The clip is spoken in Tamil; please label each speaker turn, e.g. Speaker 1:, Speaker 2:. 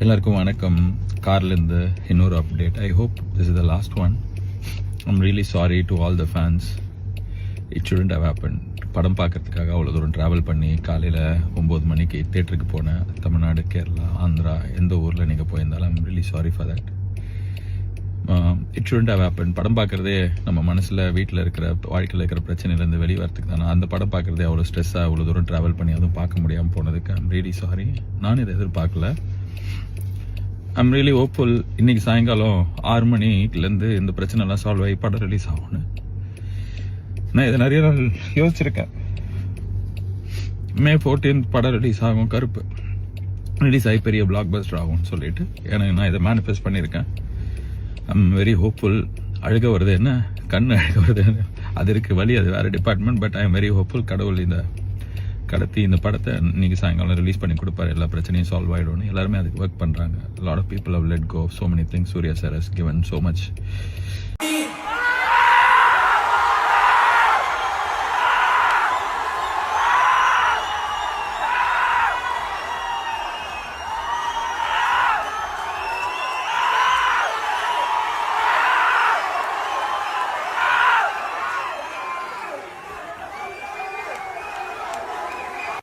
Speaker 1: எல்லாருக்கும் வணக்கம். கார்லேருந்து இன்னொரு update. I hope this is the last one. I'm really sorry to all the fans. It shouldn't have happened. படம் பார்க்கறதுக்காக அவ்வளோ தூரம் ட்ராவல் பண்ணி காலையில் 9 மணிக்கு தேட்டருக்கு போனேன். தமிழ்நாடு, கேரளா, ஆந்திரா, எந்த ஊரில் நீங்கள் போயிருந்தாலும் I'm really sorry for that. It shouldn't have happened. படம் பார்க்குறதே நம்ம மனசில் வீட்டில் இருக்கிற வாழ்க்கையில் இருக்கிற பிரச்சனையிலேருந்து வெளியே வரத்துக்கு தானே. அந்த படம் பார்க்குறதே அவ்வளோ ஸ்ட்ரெஸ்ஸாக அவ்வளோ தூரம் ட்ராவல் பண்ணி அதுவும் பார்க்க முடியாமல் போனதுக்கு ஐம் ரியலி சாரி. நான் இதை எதிர்பார்க்கல. I'm really hopeful. இன்னைக்கு சாயங்காலம் 6 மணிலேருந்து இந்த பிரச்சனைலாம் சால்வ் ஆகி படம் ரிலீஸ் ஆகும்னு நான் இதை நிறைய நாள் யோசிச்சிருக்கேன். May 14 படம் ரிலீஸ் ஆகும். கருப்பு ரிலீஸ் ஆகி பெரிய பிளாக் பஸ்டர் ஆகும்னு சொல்லிட்டு எனக்கு நான் இதை மேனிஃபெஸ்ட் பண்ணியிருக்கேன். I'm very hopeful. அழுக வருது என்ன, கண் அழுக வருது என்ன, அது இருக்கு வழி, அது வேற department. But I am very hopeful. கடவுள் இந்த படத்தை இன்னைக்கு சாயங்காலம் ரிலீஸ் பண்ணி கொடுப்பாரு. எல்லா பிரச்சனையும் சால்வ் ஆகிடும்னு எல்லாருமே அதுக்கு ஒர்க் பண்ணுறாங்க. Lot of people have let go so many things. Surya sir has given so much